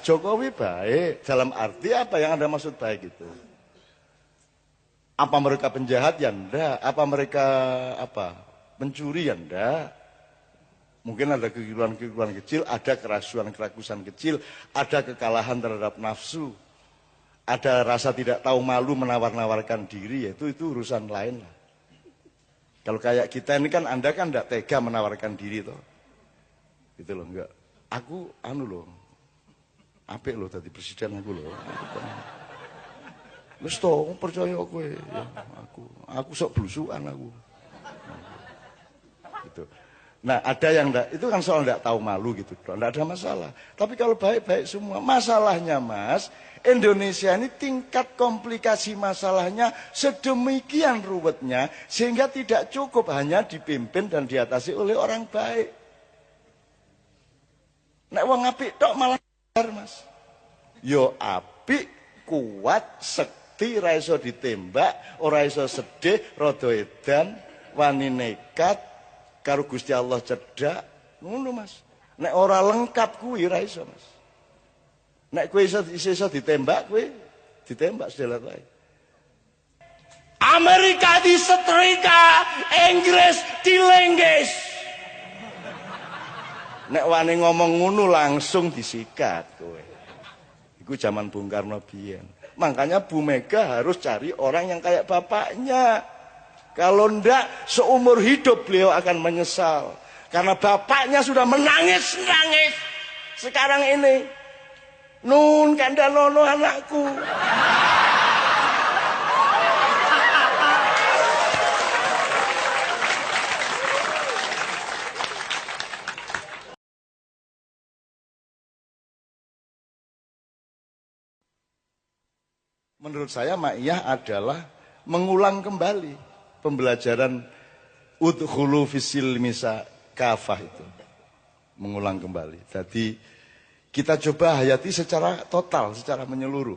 Jokowi baik. Dalam arti apa yang Anda maksud baik itu? Apa mereka penjahat? Ya enggak. Apa mereka mencuri? Ya enggak. Mungkin ada kekeliruan-kekeliruan kecil, ada kerasuan-kerakusan kecil, ada kekalahan terhadap nafsu, ada rasa tidak tahu malu menawar-nawarkan diri, itu urusan lain lah. Kalau kayak kita ini kan Anda kan enggak tega menawarkan diri toh. Gitu loh, enggak. Aku loh. Apik loh tadi presiden aku loh. Wis to, percaya kowe ya, aku sok blusukan aku. Gitu. Nah, ada yang enggak, itu kan soal enggak tahu malu gitu. Enggak ada masalah. Tapi kalau baik-baik semua, masalahnya Mas, Indonesia ini tingkat komplikasi masalahnya sedemikian ruwetnya sehingga tidak cukup hanya dipimpin dan diatasi oleh orang baik. Nek wong apik tok malah Mas. Yo apik, kuat, sekti, ra iso ditembak, ora iso sedih, rada edan, wani nekat, karo Gusti Allah cedhak, ngono Mas. Nek ora lengkap kuwi ra iso Mas. Nek kowe iso ditembak, kowe ditembak sedelat wae. Amerika disetrika, Inggris dilenggis. Nek wani ngomong ngono langsung disikat kowe. Iku zaman Bung Karno biyen. Makanya Bu Mega harus cari orang yang kayak bapaknya. Kalau ndak seumur hidup beliau akan menyesal. Karena bapaknya sudah menangis-nangis. Sekarang ini Nun kandhanono anakku. Menurut saya Ma'iyah adalah mengulang kembali pembelajaran udkhulu fisil misa kafah itu. Mengulang kembali. Jadi kita coba hayati secara total, secara menyeluruh.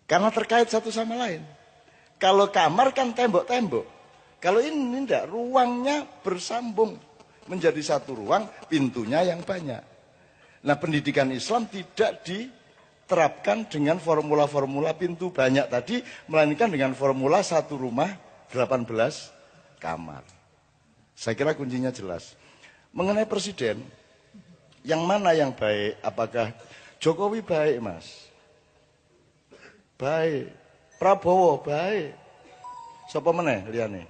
Karena terkait satu sama lain. Kalau kamar kan tembok-tembok. Kalau ini enggak, ruangnya bersambung menjadi satu ruang, pintunya yang banyak. Nah, pendidikan Islam tidak diterapkan dengan formula-formula pintu banyak tadi, melainkan dengan formula satu rumah 18 kamar. Saya kira kuncinya jelas. Mengenai presiden, yang mana yang baik? Apakah Jokowi baik, Mas? Baik. Prabowo baik. Sapa meneh liyane?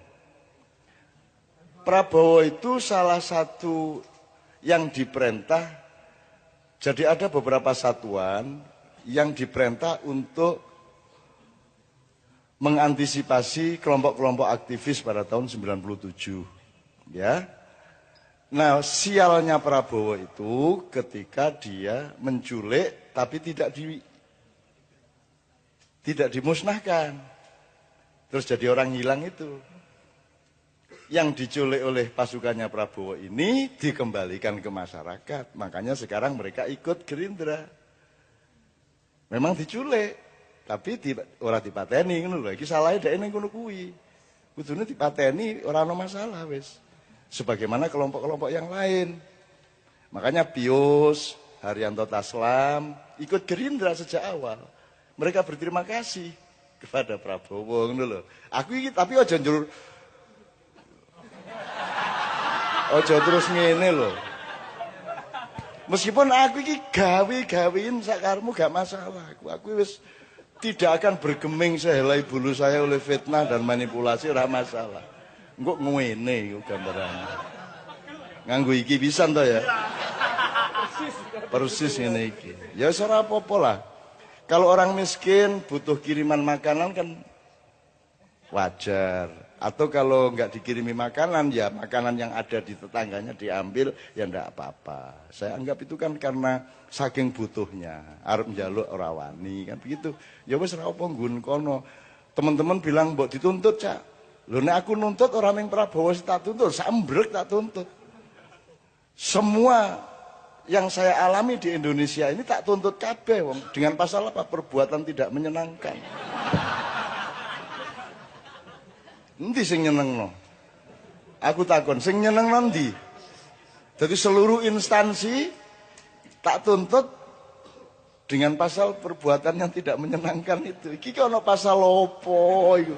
Prabowo itu salah satu yang diperintah. Jadi ada beberapa satuan yang diperintah untuk mengantisipasi kelompok-kelompok aktivis pada tahun 97. Ya. Nah, sialnya Prabowo itu ketika dia menculik tapi tidak dimusnahkan. Terus jadi orang hilang itu. Yang diculik oleh pasukannya Prabowo ini dikembalikan ke masyarakat. Makanya sekarang mereka ikut Gerindra. Memang diculik, tapi ora dipateni ngono lho. Iki salahe dhek ning ngono kuwi. Kudune dipateni ora ana masalah wis. Sebagaimana kelompok-kelompok yang lain. Makanya Pius, Haryanto Taslam ikut Gerindra sejak awal. Mereka berterima kasih kepada Prabowo ngono lho. Aku iki tapi aja njur ojo terus ngene lho. Meskipun aku iki gawe-gawein sakarmu gak masalah. Aku wis tidak akan bergeming sehelai bulu saya oleh fitnah dan manipulasi, ora masalah. Engko ngene iku gambarannya. Nganggo iki pisan to ya. Persis ngene iki. Ya wis ora apa-apa lah. Kalau orang miskin butuh kiriman makanan kan wajar. Atau kalau nggak dikirimi makanan, ya makanan yang ada di tetangganya diambil, ya ndak apa-apa. Saya anggap itu kan karena saking butuhnya. Arep njaluk ora wani kan begitu. Ya wis ora apa nggon kono. Teman-teman bilang mbok dituntut, Cak. Lho nek aku nuntut orang yang Prabowo tak tuntut, sambrek tak tuntut. Semua yang saya alami di Indonesia ini tak tuntut kabeh wong dengan pasal apa? Perbuatan tidak menyenangkan. Endi sing nyenengno? Aku takon, sing nyenengno ndi? Jadi seluruh instansi tak tuntut dengan pasal perbuatan yang tidak menyenangkan itu. Iki ono pasal opo iku?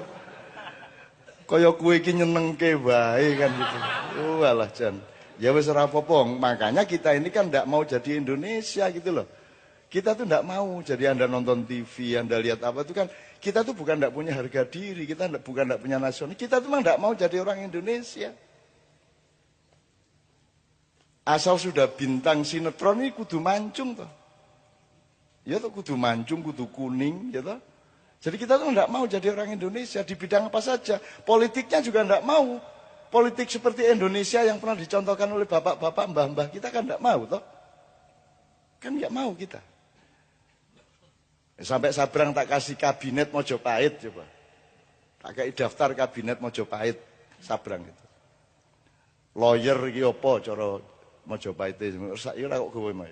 Kaya kowe iki nyenengke wae kan gitu. Oh alah Jan. Ya wis ora apa-apa. Makanya kita ini kan ndak mau jadi Indonesia gitu loh. Kita tuh ndak mau jadi Anda nonton TV, Anda lihat apa itu kan kita tuh bukan ndak punya harga diri, kita bukan ndak punya nasional. Kita tuh memang ndak mau jadi orang Indonesia. Asal sudah bintang sinetron ini kudu mancung toh. Ya toh kudu mancung, kudu kuning, ya toh. Jadi kita tuh ndak mau jadi orang Indonesia di bidang apa saja. Politiknya juga ndak mau. Politik seperti Indonesia yang pernah dicontohkan oleh bapak-bapak, mbah-mbah kita kan ndak mau toh. Kan nggak mau kita. Sampai Sabrang tak kasih kabinet Mojopahit coba. Tak kasih daftar kabinet Mojopahit Sabrang itu. Lawyer iki apa cara Mojopahit itu. Saiki ora kok kowe mau.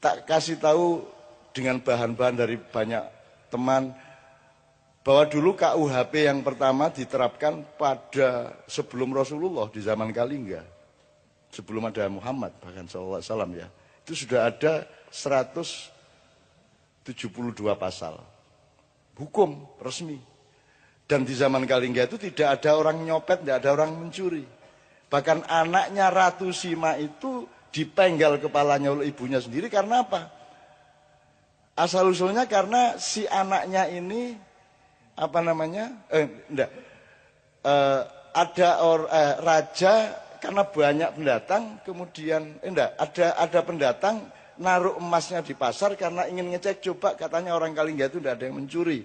Tak kasih tahu dengan bahan-bahan dari banyak teman bahwa dulu KUHP yang pertama diterapkan pada sebelum Rasulullah di zaman Kalingga. Sebelum ada Muhammad bahkan sallallahu alaihi wasallam ya. Itu sudah ada 172 pasal hukum resmi. Dan di zaman Kalingga itu tidak ada orang nyopet, tidak ada orang mencuri. Bahkan anaknya Ratu Sima itu dipenggal kepalanya oleh ibunya sendiri karena apa? Asal usulnya karena si anaknya ini apa namanya? Raja karena banyak pendatang, kemudian ada pendatang naruh emasnya di pasar karena ingin ngecek coba katanya orang Kalingga itu tidak ada yang mencuri.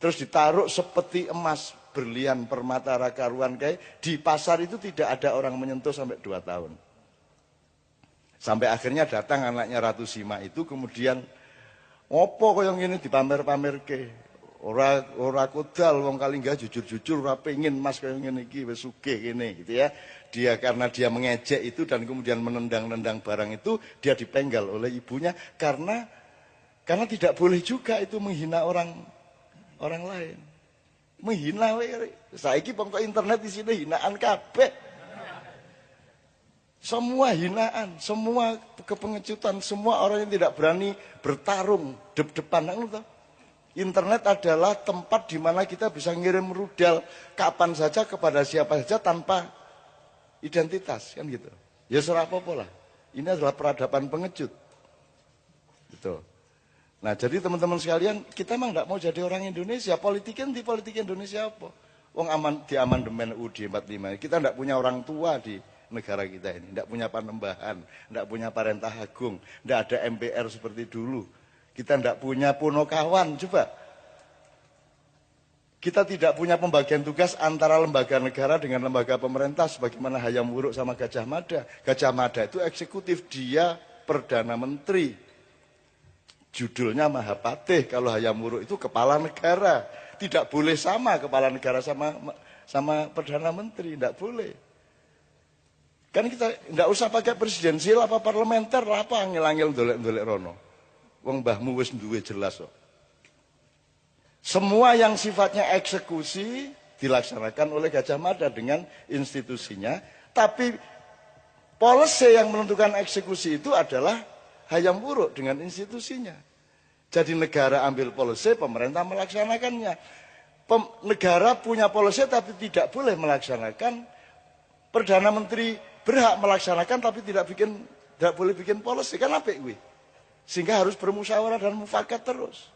Terus ditaruh sepeti emas, berlian, permata, rakaruan kayak di pasar itu tidak ada orang menyentuh sampai 2 tahun. Sampai akhirnya datang anaknya Ratu Sima itu kemudian opo kaya ngene dipamer-pamerke. Ora kodal wong Kalingga jujur-jujur ora pengin emas kaya ngene iki wis sugih kene gitu ya. Dia karena dia mengejek itu dan kemudian menendang-nendang barang itu dia dipenggal oleh ibunya karena tidak boleh juga itu menghina orang lain. Menghina wae. Saiki pokok internet di sini hinaan kabeh. Semua hinaan, semua kepengecutan, semua orang yang tidak berani bertarung depan. Internet adalah tempat di mana kita bisa ngirim rudal kapan saja kepada siapa saja tanpa identitas, kan gitu. Ya serah apa-apa lah. Ini adalah peradaban pengecut. Gitu. Nah jadi teman-teman sekalian, kita memang tidak mau jadi orang Indonesia. Politik Indonesia apa? Wong di amandemen UUD 45, kita tidak punya orang tua di negara kita ini, tidak punya panembahan, tidak punya parentah agung, tidak ada MPR seperti dulu, kita tidak punya punokawan, coba. Kita tidak punya pembagian tugas antara lembaga negara dengan lembaga pemerintah, sebagaimana Hayam Wuruk sama Gajah Mada. Gajah Mada itu eksekutif, dia Perdana Menteri. Judulnya Mahapatih, kalau Hayam Wuruk itu kepala negara. Tidak boleh sama kepala negara sama Perdana Menteri, tidak boleh. Kan kita tidak usah pakai presidensial apa parlementer lah apa angel-angel ndolek-ndolek rono. Wong mbahmu wis duwe jelas kok. Semua yang sifatnya eksekusi dilaksanakan oleh Gajah Mada dengan institusinya, tapi policy yang menentukan eksekusi itu adalah Hayam Wuruk dengan institusinya. Jadi negara ambil policy, pemerintah melaksanakannya. Negara punya policy tapi tidak boleh melaksanakan. Perdana Menteri berhak melaksanakan tapi tidak boleh bikin policy, kan apik kuwi. Sehingga harus bermusyawarah dan mufakat terus.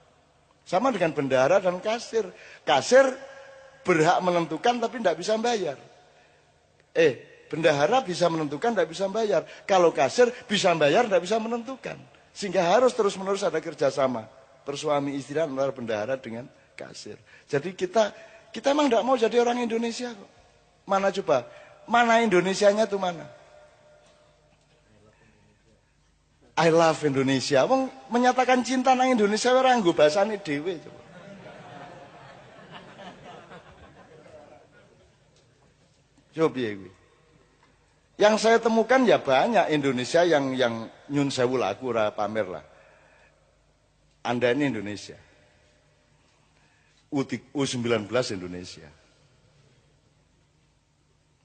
Sama dengan bendahara dan kasir. Kasir berhak menentukan tapi tidak bisa bayar. Bendahara bisa menentukan tidak bisa bayar. Kalau kasir bisa bayar tidak bisa menentukan. Sehingga harus terus-menerus ada kerjasama bersuami istri antara bendahara dengan kasir. Jadi kita memang tidak mau jadi orang Indonesia kok. Mana coba? Mana Indonesianya tuh mana? I love Indonesia. Wong menyatakan cinta nang Indonesia ora nggo basane dhewe coba. Coba piye. Yang saya temukan ya banyak Indonesia yang nyun sewu laku ora pamer lah. Anda ini Indonesia. U19 Indonesia.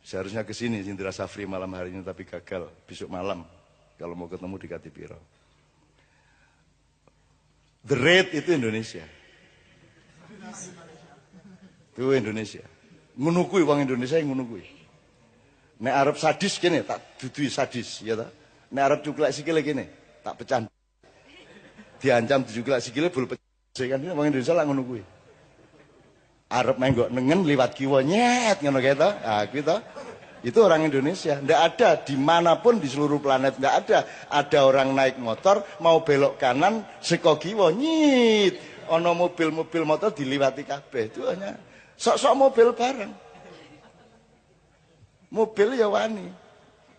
Seharusnya ke sini Indra Safri malam hari ini tapi gagal besok malam Kalau mau ketemu dikati piro. The rate itu Indonesia. Itu Indonesia. Ngono kuwi wong Indonesia ngono kuwi. Nek arep sadis kene tak dudui sadis ya ta. Nek arep cuklek sikile kene tak pecah. Diancam dicuklek sikile bul pecah kan wong Indonesia lak ngono kuwi. Arep menggok nengen liwat kiwa nyet ngono kae ta. Ah kuwi ta. Itu orang Indonesia. Ndak ada dimanapun di seluruh planet ndak ada. Ada orang naik motor mau belok kanan seko kiwa nyit. Ono mobil-mobil motor diliwati kabeh. Itu hanya sok-sok mobil bareng. Mobil ya wani.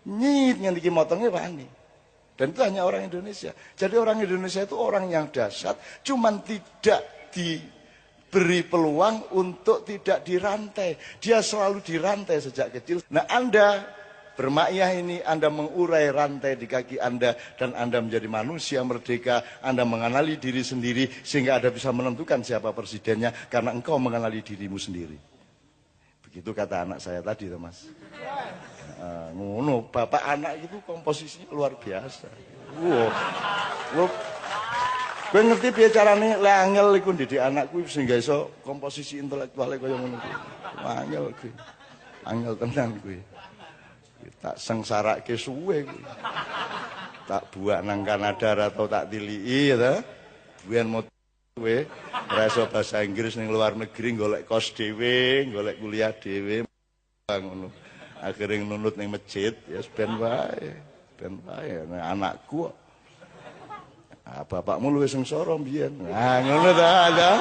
Nyit yang iki motongnya wani. Dan itu hanya orang Indonesia. Jadi orang Indonesia itu orang yang dahsyat, cuman tidak diberi peluang untuk tidak dirantai. Dia selalu dirantai sejak kecil. Nah, Anda bermakyah ini, Anda mengurai rantai di kaki Anda dan Anda menjadi manusia merdeka. Anda mengenali diri sendiri sehingga Anda bisa menentukan siapa presidennya karena engkau mengenali dirimu sendiri. Begitu kata anak saya tadi, Mas. Ngono, bapak anak itu komposisinya luar biasa. Wow. Gue ngerti piye carane lek angel iku ndidik anakku sehingga iso komposisi intelektuale kaya ngono kuwi. Angel kuwi. Angel tenan kuwi. Tak sengsarake suwe kuwi. Tak buak nang Kanada atau tak tiliki ya. Buan mau kowe ora iso bahasa Inggris ning luar negeri golek kos dhewe, golek kuliah dhewe ngono. Akhirnya nunut ning masjid ya ben wae. Ben wae anakku. Ah, bapakmu luwih sengsara mbiyen. Nah, ngono ta, ada.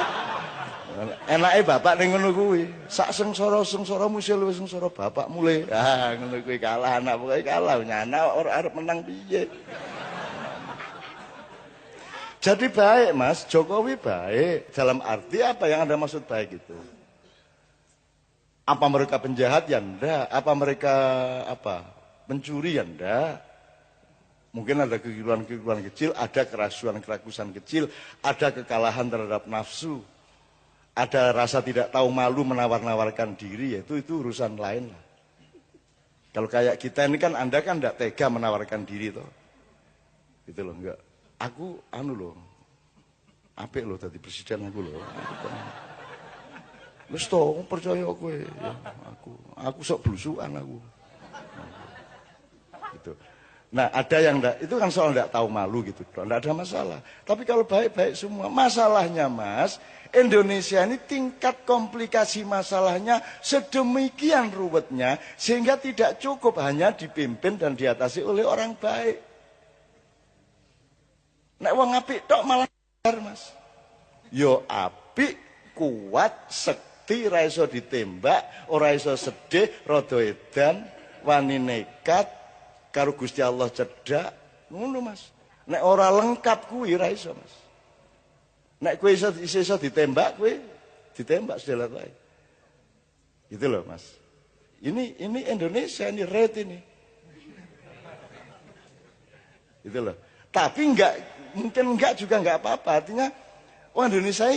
Enake bapak ning ngono kuwi. Sak sengsara-sengsaramu sing luwih sengsara bapakmu le. Ah, ngono kuwi kalah anak pokoke kalah. Nyana ora arep menang piye. Jadi baik, Mas. Jokowi baik. Dalam arti apa yang Anda maksud baik itu? Apa mereka penjahat? Ya enggak. Apa mereka pencuri? Ya enggak. Mungkin ada kekeliruan-kekeliruan kecil, ada kerasuan-kerakusan kecil, ada kekalahan terhadap nafsu, ada rasa tidak tahu malu menawar-nawarkan diri, itu urusan lain lah. Kalau kayak kita ini kan, Anda kan tidak tega menawarkan diri toh. Gitu loh, enggak. Aku loh, apik loh tadi presiden aku loh. Wis toh, percaya kowe ya, aku sok blusukan aku. Gitu. Nah, ada yang enggak, itu kan soal enggak tahu malu gitu, enggak ada masalah. Tapi kalau baik-baik semua, masalahnya Mas, Indonesia ini tingkat komplikasi masalahnya sedemikian ruwetnya, sehingga tidak cukup hanya dipimpin dan diatasi oleh orang baik. Nek wong apik tok malah Mas. Yo apik, kuat, sekti, ora iso ditembak, ora iso sedih, rada edan, wani nekat, karo Gusti Allah cedak, ngono Mas. Nek ora lengkap kuwi ora iso, Mas. Nek kowe iso ditembak, kowe ditembak sedelat wae. Gitu loh, Mas. Ini Indonesia, ini red ini. Gitu loh. Tapi mungkin juga enggak apa-apa. Artinya orang Indonesia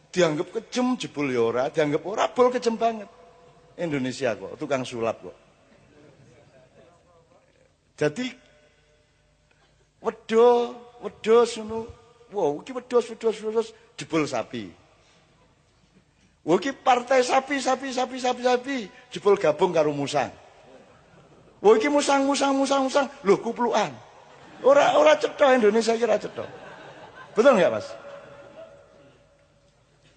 dianggap kejem jebul ya ora, dianggap ora bol kejem banget. Indonesia kok, tukang sulap kok. Jadi wedhus ngono. Wow, iki wedhus jebol sapi. Wah, iki partai sapi jebol gabung karo musang. Wah, iki musang. Lho kuplukan. Ora cetha Indonesia iki ora cetha. Betul enggak, Mas?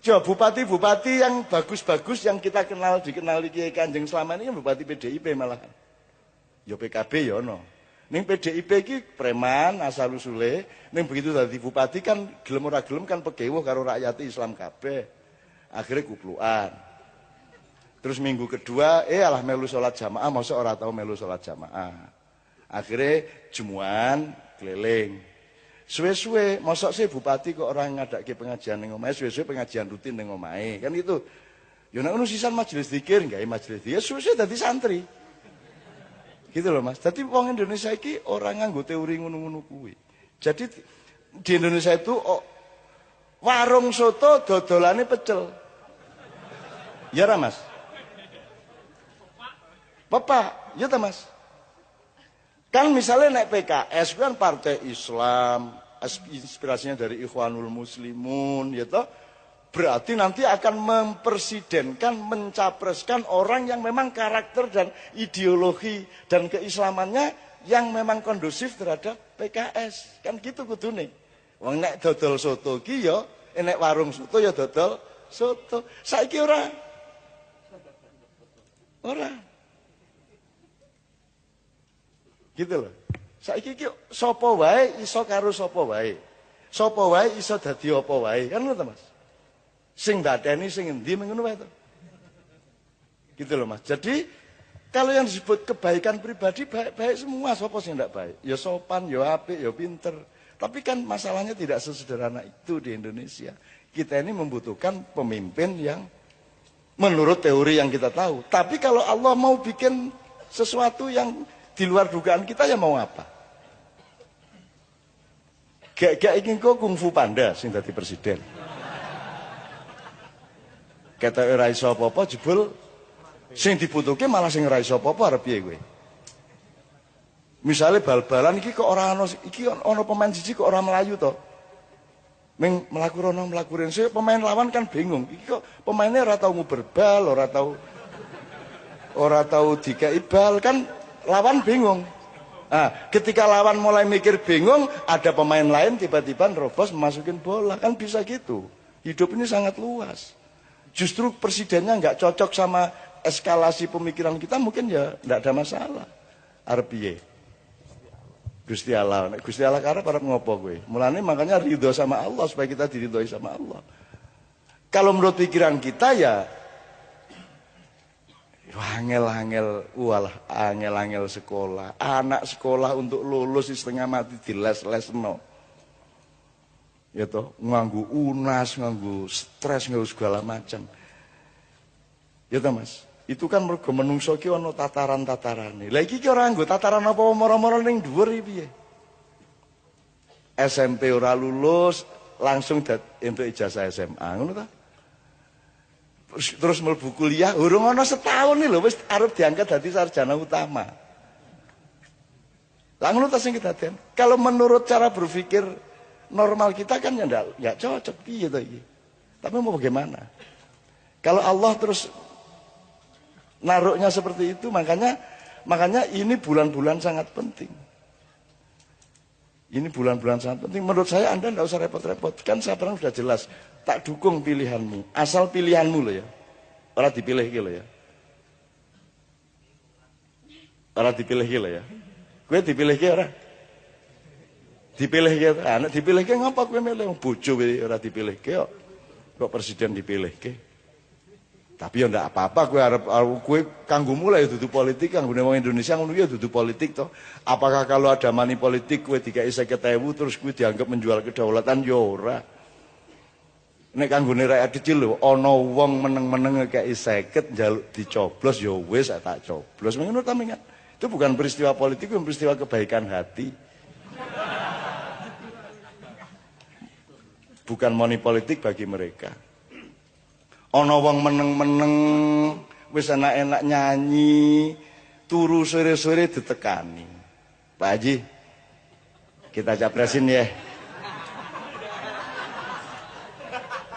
Coba bupati-bupati yang bagus-bagus yang kita dikenali Kiai Kanjeng selama ini kan bupati PDIP malahan. Ya PKB ya ono. Ning PDIP iki preman asal-usule, ning begitu dadi bupati kan gelem ora gelem kan pegewuh karo rakyat Islam kabeh. Akhirnya kuplukan. Terus minggu kedua alah melu salat jamaah, masa ora tau melu salat jamaah. Akhirnya jemuan keliling. Suwe-suwe mosok sih bupati kok orang ngadake pengajian ning omahe, suwe-suwe pengajian rutin ning omahe. Kan itu. Ya nek ngono sisan majelis zikir, gawe majelis zikir, suwe-suwe dadi santri. Gitu loh Mas. Jadi wong Indonesia iki orang nganggo teori ngono-ngono kuwi. Jadi di Indonesia itu warung soto dodolane pecel. Ya ra Mas? Bapak, ya ta Mas? Kan misalnya naik PKS kan partai Islam, inspirasinya dari Ikhwanul Muslimun, ya toh. Berarti nanti akan mempresidenkan, mencapreskan orang yang memang karakter dan ideologi dan keislamannya yang memang kondusif terhadap PKS. Kan gitu kudune. Wong nek dodol soto ki ya, nek warung soto ya dodol soto. Saiki ora. Ora. Gitu loh. Saiki ki sapa wae iso karo sapa wae. Sapa wae iso dadi apa wae. Kan ngono Mas. Sing dadeni sing endi ngono wae to. Gitu loh Mas. Jadi kalau yang disebut kebaikan pribadi baik-baik semua, sapa sing ndak baik? Ya sopan, ya apik, ya pinter. Tapi kan masalahnya tidak sesederhana itu di Indonesia. Kita ini membutuhkan pemimpin yang menurut teori yang kita tahu. Tapi kalau Allah mau bikin sesuatu yang di luar dugaan kita, ya mau apa? Gak ingin kok kungfu panda sing dadi presiden. Kata ora iso apa-apa jebul sing dibutuhke malah sing ora iso apa-apa arep piye kowe. Misale bal-balan iki kok ora ana iki ana pemain siji kok ora melayu to. Ming mlaku rono mlaku rene pemain lawan kan bingung. Iki kok pemainnya ora tau nguber bal, ora tau dikai bal kan lawan bingung. Nah, ketika lawan mulai mikir bingung, ada pemain lain tiba-tiba nerobos masukin bola. Kan bisa gitu. Hidup ini sangat luas. Justru presidennya nggak cocok sama eskalasi pemikiran kita, mungkin ya nggak ada masalah. Arep piye? Gusti Allah. Gusti Allah karep arep ngopo kowe? Mulane makanya ridho sama Allah supaya kita diridhoi sama Allah. Kalau menurut pikiran kita ya angel sekolah. Anak sekolah untuk lulus setengah mati diles-lesno. Ya toh, nganggu unas, nganggu stres, nganggu segala macam. Ya toh Mas, itu kan mergo menungso ki ana tataran-tatarane. Lah iki ki ora nggo tataran apa moro-moro ning dhuwur iki piye? SMP ora lulus, langsung entuk ijazah SMA, ngono ta? Terus mlebu kuliah, urung ana setahun nih lho wis arep diangkat dadi sarjana utama. Lah ngono ta sing kedaden. Kalau menurut cara berpikir normal kita kan ya enggak cocok piye to iki. Tapi mau bagaimana? Kalau Allah terus naruhnya seperti itu, makanya ini bulan-bulan sangat penting. Ini bulan-bulan sangat penting. Menurut saya Anda enggak usah repot-repot. Kan sekarang sudah jelas. Tak dukung pilihanmu. Asal pilihanmu loh ya. Ora dipilih ki lho ya. Ora dipilih ki lho ya. Kowe dipilih ki ora? Dipilih ki anak dipilih ki ngapa kowe milih bojo kowe ora dipilih ki kok presiden dipilih ki. Tapi ya ndak apa-apa kowe arep kowe kanggo mulai dudu politik kanggo wong Indonesia ngono ya dudu politik toh. Apakah kalau ada money politik kowe dikai 50.000 terus kowe dianggap menjual kedaulatan ya ora. Nek kanggone rakyat kecil lho ana wong meneng-meneng ngekeki 50 njaluk dicoblos ya wis tak coblos. Ngono ta mengat. Itu bukan peristiwa politik, itu peristiwa kebaikan hati. Bukan money politik bagi mereka. Ana wong meneng-meneng wis enak-enak nyanyi, turu sore-sore ditekani. Pak Haji, kita capresin ya.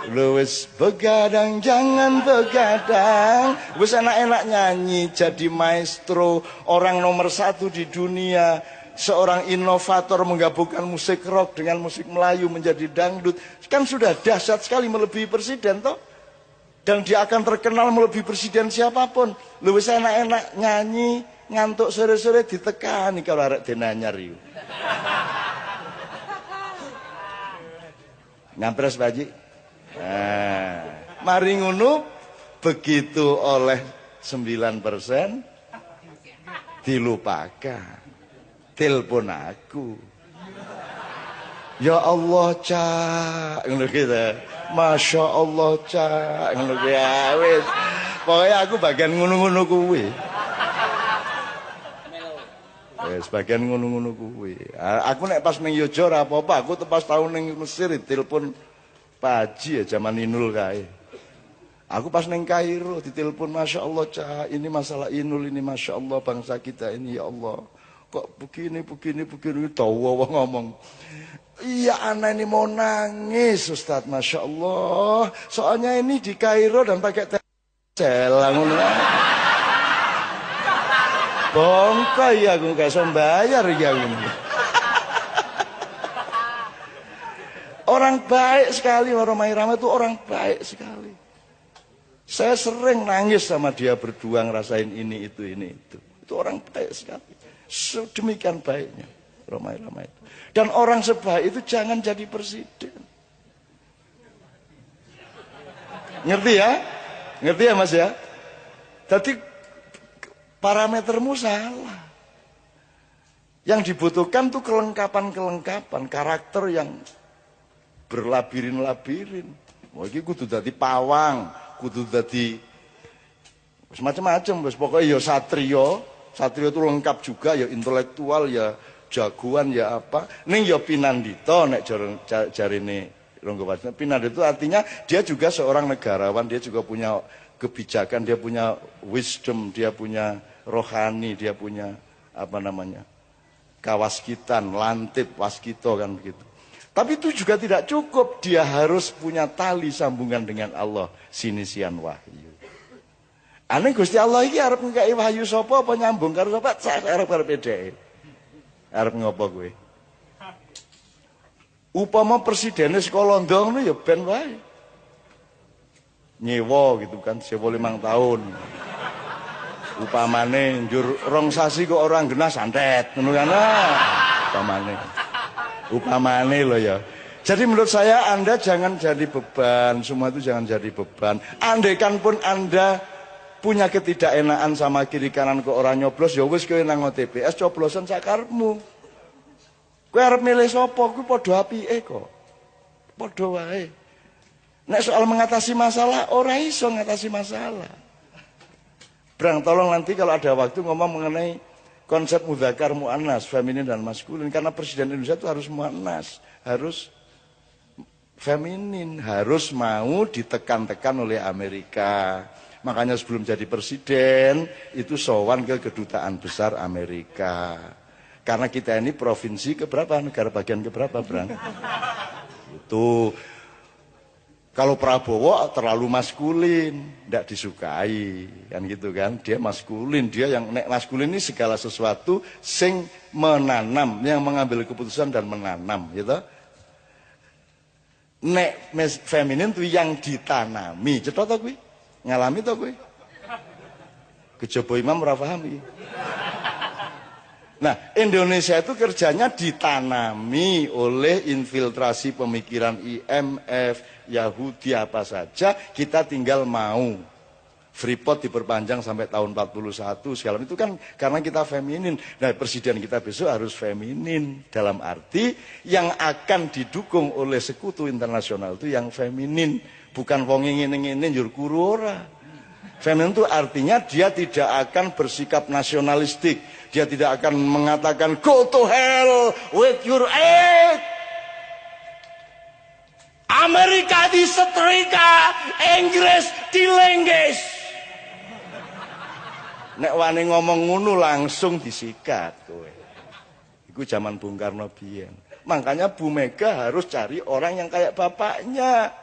Lu wis begadang jangan begadang, wis enak-enak nyanyi jadi maestro, orang nomor 1 di dunia, seorang inovator menggabungkan musik rock dengan musik Melayu menjadi dangdut, kan sudah dahsyat sekali melebihi presiden toh, dan dia akan terkenal melebihi presiden siapapun. Lu wis enak-enak nyanyi ngantuk sore-sore ditekani kalau arek denanyar iku. Ngampres Pak Haji. Nah, mari ngono begitu oleh 9% dilupakan. Telepon aku. Ya Allah, Cak, ngono gitu. Masya Allah, Cak, ngono ya wis. Pokoknya aku bagian ngono-ngono kuwi. Wis bagian ngono-ngono kuwi. Aku nek pas ning Yojo ora apa-apa, aku pas tahun ning Mesir telepon Pak Haji ya zaman Inul kae. Aku pas neng Kairo ditelepon, Masya Allah Cak, ini masalah Inul ini, Masya Allah bangsa kita ini ya Allah. kok begini tahu wong ngomong. Iya, anak ini mau nangis Ustaz, Masya Allah. Soalnya ini di Kairo dan pakai telang. Bongkok ya aku gak bisa bayar ya aku. Orang baik sekali, Romai Rama itu orang baik sekali. Saya sering nangis sama dia berdua ngerasain ini itu. Itu orang baik sekali. Sedemikian baiknya Romai Rama itu. Dan orang sebaik itu jangan jadi presiden. Ngerti ya? Ngerti ya Mas ya? Jadi parametermu salah. Yang dibutuhkan tuh kelengkapan karakter yang berlabirin-labirin. Wah iki kudu dadi pawang, kudu dadi macam-macam wis pokoke ya satrio. Satrio itu lengkap juga ya intelektual ya jagoan ya apa. Ning ya pinandita nek jarine Ronggo Wacana. Pinandita itu artinya dia juga seorang negarawan, dia juga punya kebijakan, dia punya wisdom, dia punya rohani, dia punya apa namanya? Kawaskitan, lantip, waskito kan begitu. Tapi itu juga tidak cukup, dia harus punya tali sambungan dengan Allah, sinisian wahyu. Aneh Gusti Allah iki arep ngkai wahyu sapa apa nyambung karo sapa? Arep dhek. Arep ngopo kowe? Upama presiden sekolah ndong ya ben wae. Nyewa gitu kan, sewa 5 tahun. Upamane njur 2 sasi kok orang genah santet, ngono kan. Upamane lho ya. Jadi menurut saya Anda jangan jadi beban, semua itu jangan jadi beban. Andaikan pun Anda punya ketidakenaan sama kiri kanan ke orang nyoblos, ya wis kowe nang TPS coblosan sakarepmu. Kowe arep milih sapa, kuwi padha apike kok. Padha wae. Nek soal mengatasi masalah, ora iso ngatasi masalah. Brang, tolong nanti kalau ada waktu ngomong mengenai konsep mudzakkar muannas, feminin dan maskulin, karena presiden Indonesia itu harus muannas, harus feminin, harus mau ditekan-tekan oleh Amerika. Makanya sebelum jadi presiden itu sowan ke kedutaan besar Amerika. Karena kita ini provinsi keberapa, negara bagian keberapa, Brang? Itu kalau Prabowo terlalu maskulin, tidak disukai, kan gitu kan? Dia maskulin, dia yang nek maskulin ini segala sesuatu sing menanam, yang mengambil keputusan dan menanam, gitu. Nek feminin itu yang ditanami, cetok to kuwi? Ngalami to kowe? Kejaba imam ora paham iki. Nah, Indonesia itu kerjanya ditanami oleh infiltrasi pemikiran IMF, Yahudi apa saja, kita tinggal mau. Freeport diperpanjang sampai tahun 41 segala itu kan karena kita feminin. Nah, presiden kita besok harus feminin dalam arti yang akan didukung oleh sekutu internasional itu yang feminin. Bukan wong ngene-ngene njur kuru ora. Feminin itu artinya dia tidak akan bersikap nasionalistik. Dia tidak akan mengatakan go to hell with your aid. Amerika disetrika, Inggris dilengges. Nek wani ngomong ngono langsung disikat kowe. Iku zaman Bung Karno biyen. Makanya Bu Mega harus cari orang yang kayak bapaknya.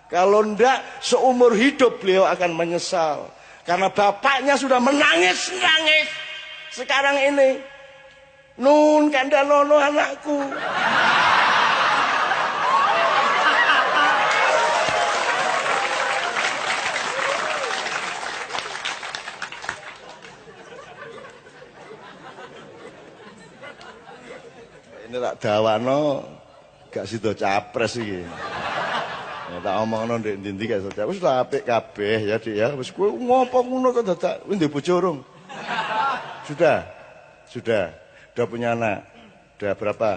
Kalau ndak seumur hidup beliau akan menyesal. Karena bapaknya sudah menangis-nangis. Sekarang ini. Nun kandhanono anakku. Ini tak dawano gak sido capres iki. Ya, tak omongno ndek ndi-ndi gak saja. Wis lah apik kabeh ya, Dik ya. Wis kowe ngopo ngono kok dadak kowe ndek bojo urung? Sudah. Sudah punya anak. Udah berapa?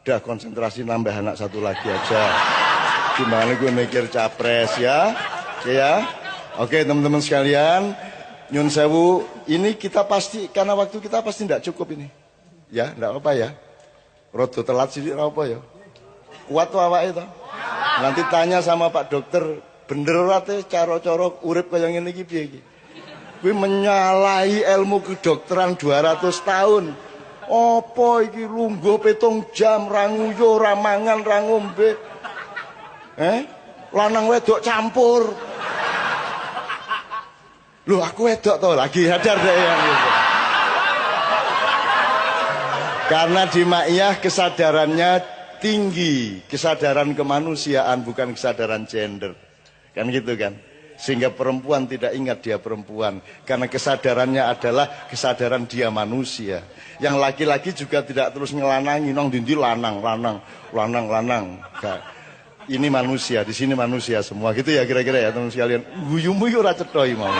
Udah konsentrasi nambah anak 1 lagi aja. Gimana gue mikir capres ya? Oke ya. Oke, teman-teman sekalian, nyun sewu, ini kita pasti karena waktu kita pasti tidak cukup ini. Ya, enggak apa ya. Rodo telat sithik ora apa ya. Kuat to awake to? Nanti tanya sama Pak Dokter, bener ora teh cara-cara urip kaya ngene iki piye iki? Kuwi menyalahi ilmu kedokteran 200 tahun. Apa iki lungguh 7 jam ra nguyu, ra mangan, ra ngombe. Lanang wedok campur. Loh aku wedok toh lagi sadar deh yang gitu. Karena di Maiyah kesadarannya tinggi, kesadaran kemanusiaan bukan kesadaran gender. Kan gitu kan? Sehingga perempuan tidak ingat dia perempuan karena kesadarannya adalah kesadaran dia manusia. Yang laki-laki juga tidak terus ngelanangi nong dindi lanang. Ini manusia, di sini manusia semua gitu ya kira-kira ya teman sekalian. Guyu-guyu ora cetha iki mau.